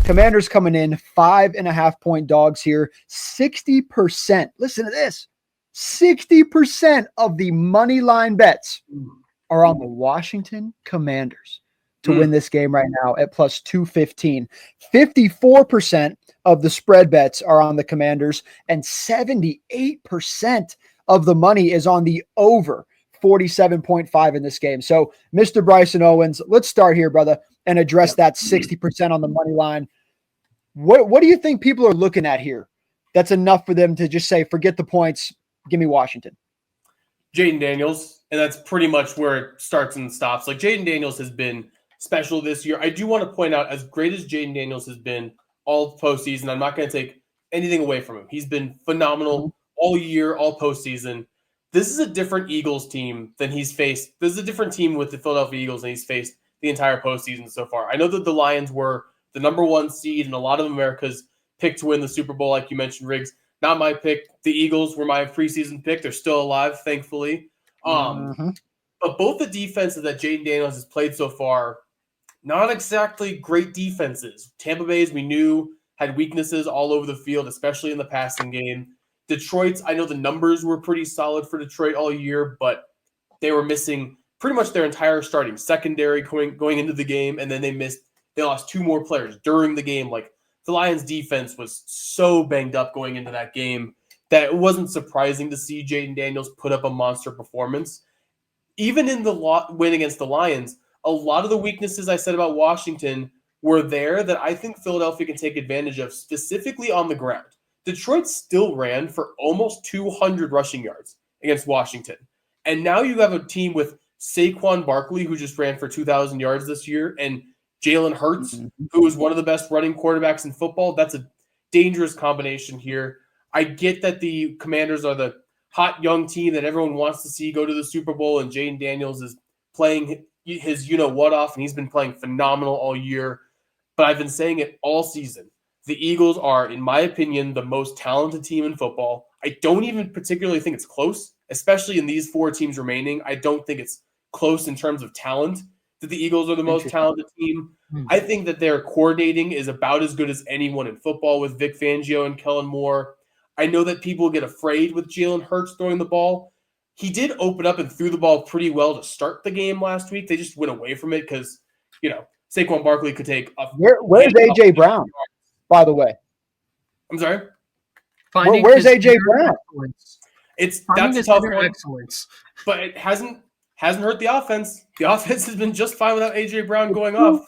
Commanders coming in 5.5-point dogs here. 60%. Listen to this. 60% of the money line bets are on the Washington Commanders to win this game right now at plus 215. 54% of the spread bets are on the Commanders, and 78% of the money is on the over 47.5 in this game. So, Mr. Bryson Owens, let's start here, brother, and address that 60% on the money line. What do you think people are looking at here that's enough for them to just say, forget the points, give me Washington? Jayden Daniels, and that's pretty much where it starts and stops. Like, Jayden Daniels has been special this year. I do want to point out, as great as Jayden Daniels has been all postseason, I'm not going to take anything away from him. He's been phenomenal all year, all postseason. This is a different Eagles team than he's faced. This is a different team with the Philadelphia Eagles than he's faced the entire postseason so far. I know that the Lions were the number one seed and a lot of America's pick to win the Super Bowl, like you mentioned, Riggs. Not my pick. The Eagles were my preseason pick. They're still alive, thankfully. But both the defenses that Jayden Daniels has played so far, not exactly great defenses. Tampa Bay's, we knew, had weaknesses all over the field, especially in the passing game. Detroit's, I know the numbers were pretty solid for Detroit all year, but they were missing pretty much their entire starting secondary going into the game, and then they lost two more players during the game. Like, the Lions defense was so banged up going into that game that it wasn't surprising to see Jayden Daniels put up a monster performance. Even in the win against the Lions, a lot of the weaknesses I said about Washington were there that I think Philadelphia can take advantage of, specifically on the ground. Detroit still ran for almost 200 rushing yards against Washington. And now you have a team with Saquon Barkley, who just ran for 2,000 yards this year, and Jalen Hurts, who is one of the best running quarterbacks in football. That's a dangerous combination here. I get that the Commanders are the hot young team that everyone wants to see go to the Super Bowl, and Jayden Daniels is playing his you-know-what off, and he's been playing phenomenal all year. But I've been saying it all season. The Eagles are, in my opinion, the most talented team in football. I don't even particularly think it's close, especially in these four teams remaining. I don't think it's close in terms of talent that the Eagles are the most talented team. I think that their coordinating is about as good as anyone in football with Vic Fangio and Kellen Moore. I know that people get afraid with Jalen Hurts throwing the ball. He did open up and threw the ball pretty well to start the game last week. They just went away from it because, Saquon Barkley could take a... Where's A.J. Brown, by the way? I'm sorry? Where's A.J. Brown? That's a tough one. Excellence. But it hasn't hurt the offense. The offense has been just fine without A.J. Brown going off.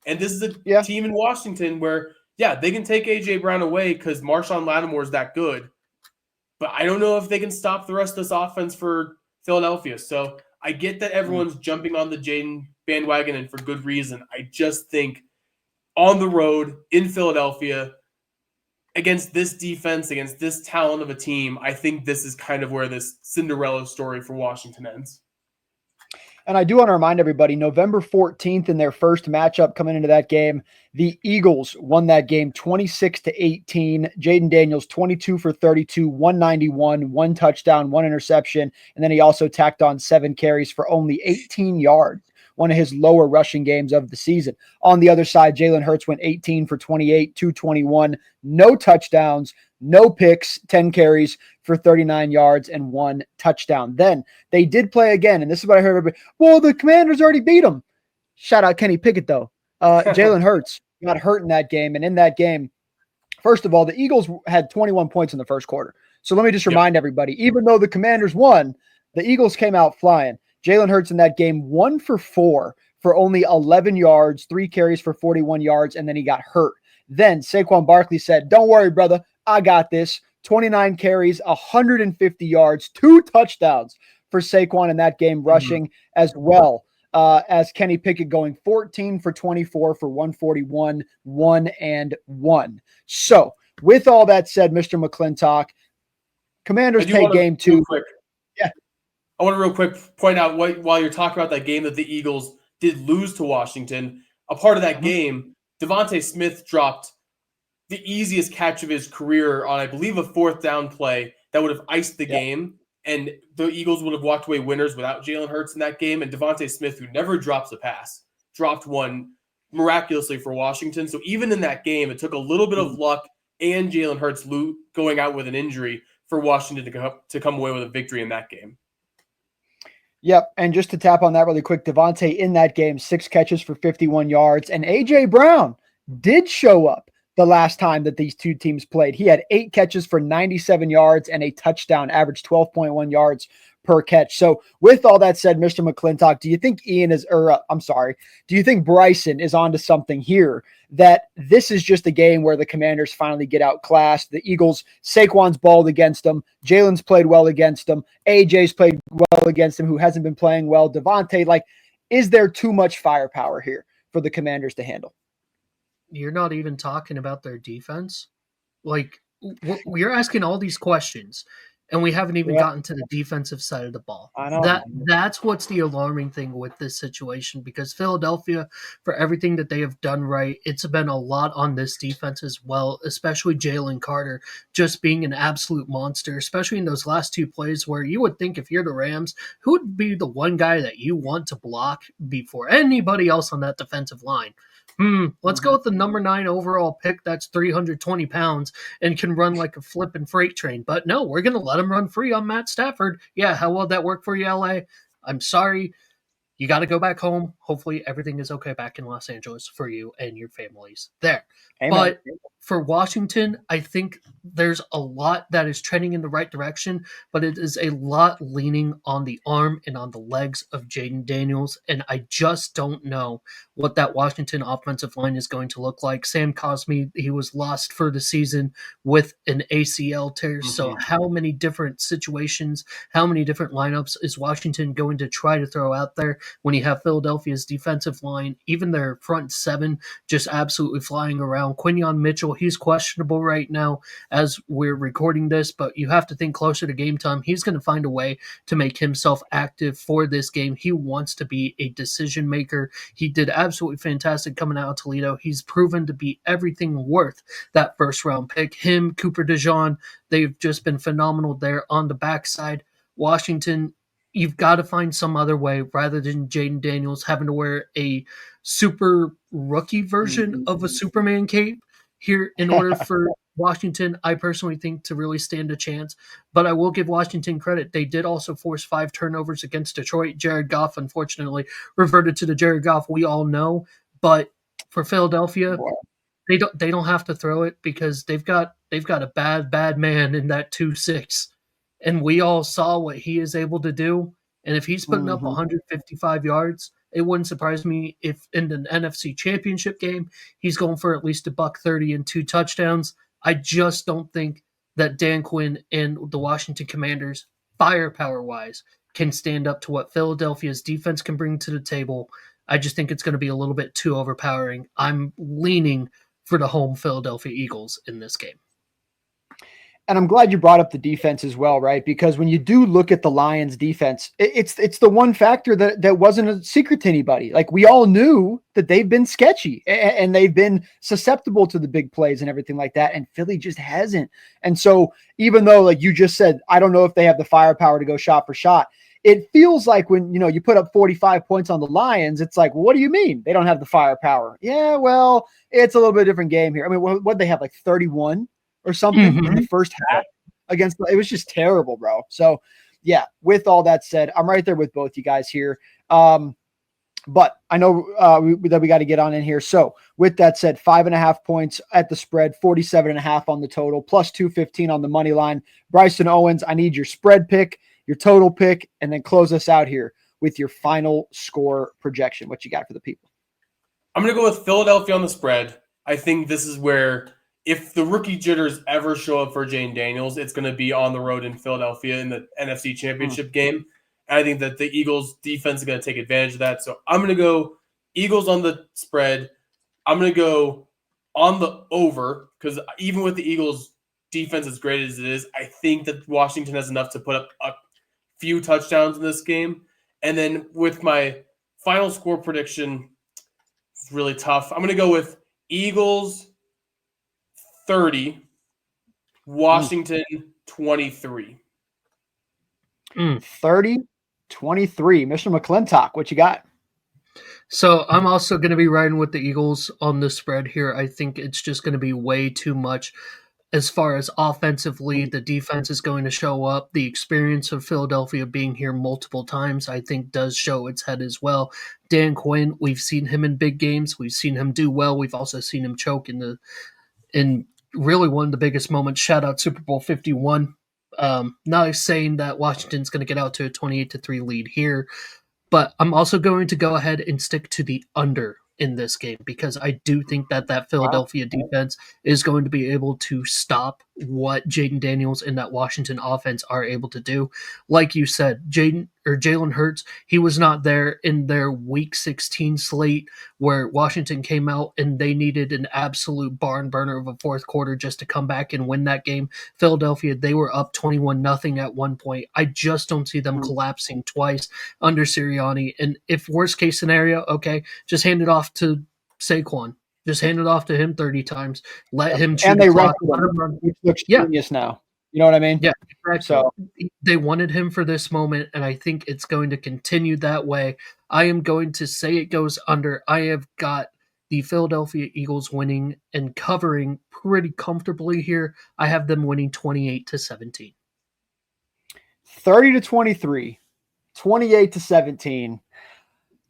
And this is a team in Washington where, they can take A.J. Brown away because Marshawn Lattimore is that good. But I don't know if they can stop the rest of this offense for Philadelphia. So I get that everyone's jumping on the Jayden bandwagon, and for good reason. I just think on the road in Philadelphia, against this defense, against this talent of a team, I think this is kind of where this Cinderella story for Washington ends. And I do want to remind everybody, November 14th in their first matchup coming into that game, the Eagles won that game 26-18. Jayden Daniels, 22 for 32, 191, one touchdown, one interception. And then he also tacked on 7 carries for only 18 yards, one of his lower rushing games of the season. On the other side, Jalen Hurts went 18 for 28, 221, no touchdowns, no picks, 10 carries for 39 yards and 1 touchdown. Then they did play again, and this is what I heard everybody, well, the Commanders already beat them. Shout out Kenny Pickett, though. Jalen Hurts got hurt in that game, and in that game, first of all, the Eagles had 21 points in the first quarter. So let me just remind everybody, even though the Commanders won, the Eagles came out flying. Jalen Hurts in that game 1 for 4 for only 11 yards, 3 carries for 41 yards, and then he got hurt. Then Saquon Barkley said, don't worry, brother, I got this. 29 carries, 150 yards, 2 touchdowns for Saquon in that game, rushing as well as Kenny Pickett going 14 for 24 for 141, 1-1. So with all that said, Mr. McClintock, Commanders take game 2. I want to real quick point out while you're talking about that game that the Eagles did lose to Washington, a part of that game, Devontae Smith dropped the easiest catch of his career on, I believe, a 4th down play that would have iced the game, and the Eagles would have walked away winners without Jalen Hurts in that game. And Devontae Smith, who never drops a pass, dropped one miraculously for Washington. So even in that game, it took a little bit of luck and Jalen Hurts going out with an injury for Washington to come away with a victory in that game. Yep. And just to tap on that really quick, Devontae in that game, 6 catches for 51 yards. And A.J. Brown did show up the last time that these two teams played. He had 8 catches for 97 yards and a touchdown, averaged 12.1 yards per catch. So with all that said, Mr. McClintock, do you think do you think Bryson is onto something here, that this is just a game where the Commanders finally get outclassed? The Eagles, Saquon's balled against them. Jalen's played well against them. AJ's played well against him, who hasn't been playing well. Devontae, is there too much firepower here for the Commanders to handle? You're not even talking about their defense. We're asking all these questions, and we haven't even gotten to the defensive side of the ball. I know. That's what's the alarming thing with this situation, because Philadelphia, for everything that they have done right, it's been a lot on this defense as well, especially Jalen Carter just being an absolute monster, especially in those last 2 plays where you would think if you're the Rams, who would be the one guy that you want to block before anybody else on that defensive line? Let's go with the number 9 overall pick that's 320 pounds and can run like a flipping freight train. But no, we're going to let him run free on Matt Stafford. Yeah, how will that work for you, LA? I'm sorry. You got to go back home. Hopefully everything is okay back in Los Angeles for you and your families there. Amen. But for Washington, I think there's a lot that is trending in the right direction, but it is a lot leaning on the arm and on the legs of Jayden Daniels, and I just don't know what that Washington offensive line is going to look like. Sam Cosmi, he was lost for the season with an ACL tear, so how many different situations, how many different lineups is Washington going to try to throw out there when you have Philadelphia's defensive line, even their front 7, just absolutely flying around? Quinyon Mitchell, he's questionable right now as we're recording this, but you have to think closer to game time. He's going to find a way to make himself active for this game. He wants to be a decision maker. He did absolutely fantastic coming out of Toledo. He's proven to be everything worth that first round pick. Him, Cooper DeJean, they've just been phenomenal there on the backside. Washington, you've got to find some other way rather than Jayden Daniels having to wear a super rookie version of a Superman cape here in order for Washington, I personally think, to really stand a chance. But I will give Washington credit. They did also force 5 turnovers against Detroit. Jared Goff, unfortunately, reverted to the Jared Goff we all know. But for Philadelphia, they don't have to throw it because they've got a bad man in that 2-6. And we all saw what he is able to do. And if he's putting up 155 yards, it wouldn't surprise me if in the NFC Championship game, he's going for at least $130 and 2 touchdowns. I just don't think that Dan Quinn and the Washington Commanders, firepower-wise, can stand up to what Philadelphia's defense can bring to the table. I just think it's going to be a little bit too overpowering. I'm leaning for the home Philadelphia Eagles in this game. And I'm glad you brought up the defense as well, right? Because when you do look at the Lions defense, it's the one factor that wasn't a secret to anybody. Like, we all knew that they've been sketchy and they've been susceptible to the big plays and everything like that. And Philly just hasn't. And so even though, like you just said, I don't know if they have the firepower to go shot for shot, it feels like when, you put up 45 points on the Lions, it's like, well, what do you mean they don't have the firepower? Yeah, well, it's a little bit different game here. I mean, what they have, like 31 or something in the first half against, it was just terrible, bro. So yeah, with all that said, I'm right there with both you guys here. But I know that we got to get on in here. So with that said, 5.5 points at the spread, 47.5 on the total, plus 215 on the money line. Bryson Owens, I need your spread pick, your total pick, and then close us out here with your final score projection. What you got for the people? I'm going to go with Philadelphia on the spread. I think this is where, if the rookie jitters ever show up for Jayden Daniels, it's going to be on the road in Philadelphia in the NFC Championship game. And I think that the Eagles defense is going to take advantage of that. So I'm going to go Eagles on the spread. I'm going to go on the over, because even with the Eagles defense as great as it is, I think that Washington has enough to put up a few touchdowns in this game. And then with my final score prediction, it's really tough. I'm going to go with Eagles 30, Washington 23. 30-23. Mr. McClintock, what you got? So I'm also going to be riding with the Eagles on the spread here. I think it's just going to be way too much as far as offensively. The defense is going to show up. The experience of Philadelphia being here multiple times, I think, does show its head as well. Dan Quinn, we've seen him in big games. We've seen him do well. We've also seen him choke in really one of the biggest moments. Shout out Super Bowl 51. Not saying that Washington's going to get out to a 28-3 lead here, but I'm also going to go ahead and stick to the under in this game because I do think that Philadelphia defense is going to be able to stop what Jaden Daniels and that Washington offense are able to do. Like you said, Jalen Hurts, he was not there in their Week 16 slate where Washington came out and they needed an absolute barn burner of a fourth quarter just to come back and win that game. Philadelphia, they were up 21-0 at one point. I just don't see them collapsing twice under Sirianni. And if worst case scenario, okay, just hand it off to Saquon. Just hand it off to him 30 times. Let him shoot and they the clock. which looks genius now. You know what I mean? Yeah, exactly. So they wanted him for this moment, and I think it's going to continue that way. I am going to say it goes under. I have got the Philadelphia Eagles winning and covering pretty comfortably here. I have them winning 28-17. 30-23, 28-17.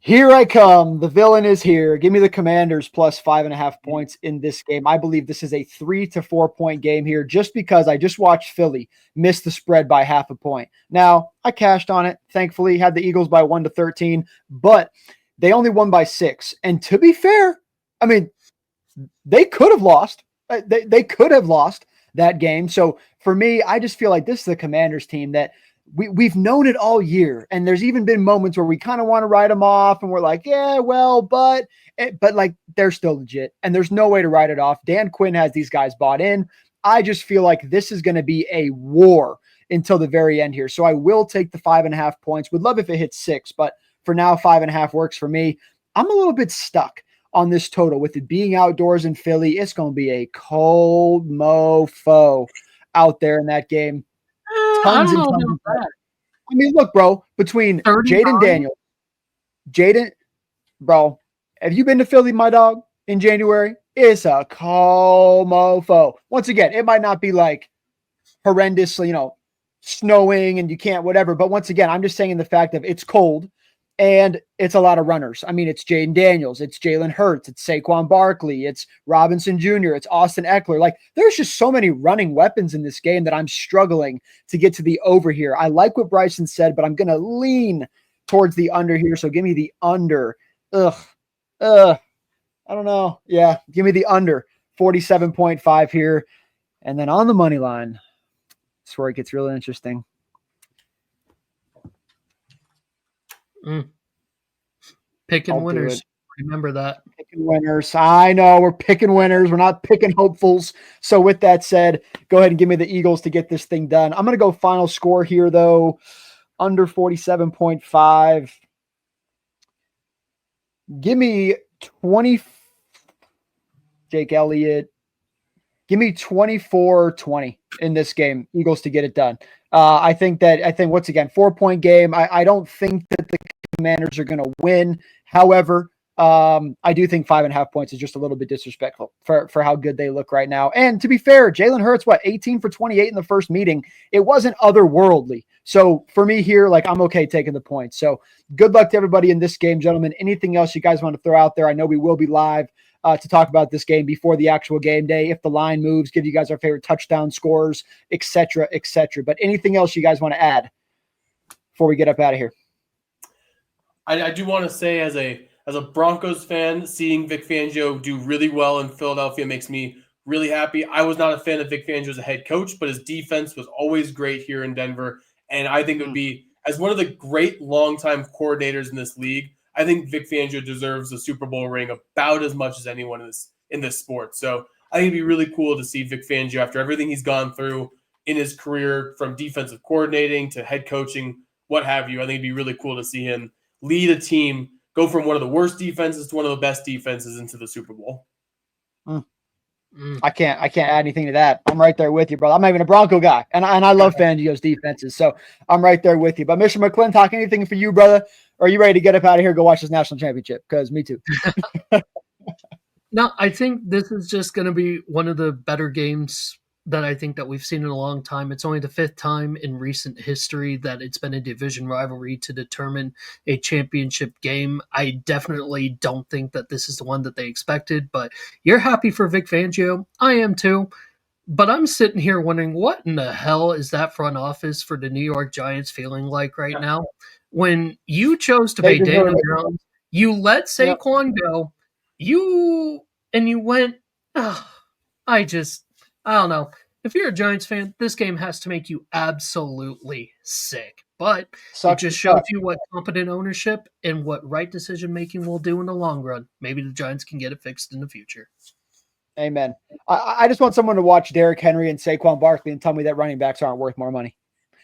Here I come. The villain is here. Give me the Commanders plus 5.5 points in this game. I believe this is a 3 to 4 point game here just because I just watched Philly miss the spread by half a point. Now, I cashed on it. Thankfully, had the Eagles by 1-13, but they only won by 6. And to be fair, I mean, they could have lost. They could have lost that game. So for me, I just feel like this is the Commanders team that we've known it all year. And there's even been moments where we kind of want to write them off and we're like, yeah, well, but like they're still legit and there's no way to write it off. Dan Quinn has these guys bought in. I just feel like this is going to be a war until the very end here. So I will take the 5.5 points. Would love if it hits 6, but for now, 5.5 works for me. I'm a little bit stuck on this total with it being outdoors in Philly. It's going to be a cold mofo out there in that game. Tons and tons of that. I mean, look, bro, between Jaden Daniels, bro, have you been to Philly, my dog, in January? It's a cold mofo. Once again, it might not be like horrendous, snowing and you can't whatever. But once again, I'm just saying the fact of it's cold and it's a lot of runners. I mean, it's Jaden Daniels, it's Jalen Hurts, it's Saquon Barkley, it's Robinson Jr., it's Austin Eckler. Like, there's just so many running weapons in this game that I'm struggling to get to the over here. I like what Bryson said, but I'm going to lean towards the under here. So give me the under. I don't know. Yeah, give me the under 47.5 here. And then on the money line, that's where it gets really interesting. Picking winners. Remember that. Picking winners. I know we're picking winners. We're not picking hopefuls. So with that said, go ahead and give me the Eagles to get this thing done. I'm going to go final score here, though. Under 47.5. Give me 20. Jake Elliott. Give me 24-20 in this game. Eagles to get it done. I think once again, 4-point game. I don't think that the Commanders are going to win. However, I do think 5.5 points is just a little bit disrespectful for how good they look right now. And to be fair, Jalen Hurts, 18 for 28 in the first meeting. It wasn't otherworldly. So for me here, I'm okay taking the points. So good luck to everybody in this game, gentlemen. Anything else you guys want to throw out there? I know we will be live to talk about this game before the actual game day. If the line moves, give you guys our favorite touchdown scores, et cetera, et cetera. But anything else you guys want to add before we get up out of here? I do want to say as a Broncos fan, seeing Vic Fangio do really well in Philadelphia makes me really happy. I was not a fan of Vic Fangio as a head coach, but his defense was always great here in Denver. And I think it would be, as one of the great longtime coordinators in this league, I think Vic Fangio deserves a Super Bowl ring about as much as anyone in this sport. So I think it'd be really cool to see Vic Fangio, after everything he's gone through in his career, from defensive coordinating to head coaching, what have you. I think it'd be really cool to see him lead a team, go from one of the worst defenses to one of the best defenses into the Super Bowl. I can't add anything to that. I'm right there with you, brother. I'm not even a Bronco guy, and I love Fangio's defenses, so I'm right there with you. But Mr. McClintock, anything for you, brother, Or are you ready to get up out of here and go watch this national championship? Because me too. No, I think this is just going to be one of the better games that I think that we've seen in a long time. It's only the 5th time in recent history that it's been a division rivalry to determine a championship game. I definitely don't think that this is the one that they expected, but you're happy for Vic Fangio. I am too. But I'm sitting here wondering, what in the hell is that front office for the New York Giants feeling like right now? When you chose to pay Daniel Jones, you let Saquon go, you went, oh, I don't know. If you're a Giants fan, this game has to make you absolutely sick. But it just shows you what competent ownership and what right decision making will do in the long run. Maybe the Giants can get it fixed in the future. Amen. I just want someone to watch Derrick Henry and Saquon Barkley and tell me that running backs aren't worth more money,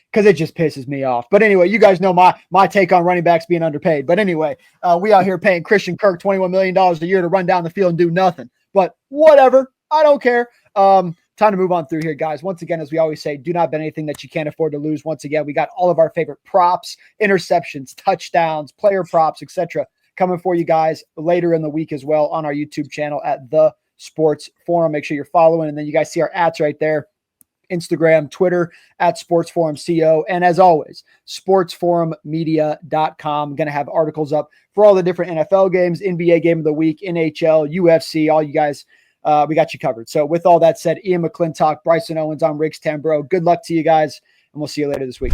because it just pisses me off. But anyway, you guys know my take on running backs being underpaid. But anyway, we out here paying Christian Kirk $21 million a year to run down the field and do nothing. But whatever. I don't care. Time to move on through here, guys. Once again, as we always say, do not bet anything that you can't afford to lose. Once again, we got all of our favorite props, interceptions, touchdowns, player props, etc. coming for you guys later in the week as well on our YouTube channel at The Sports Forum. Make sure you're following, and then you guys see our @ right there. Instagram, Twitter at Sports Forum CO. And as always, sportsforummedia.com. Going to have articles up for all the different NFL games, NBA game of the week, NHL, UFC, all you guys. We got you covered. So with all that said, Ian McClintock, Bryson Owens, I'm Riggs Tambro. Good luck to you guys, and we'll see you later this week.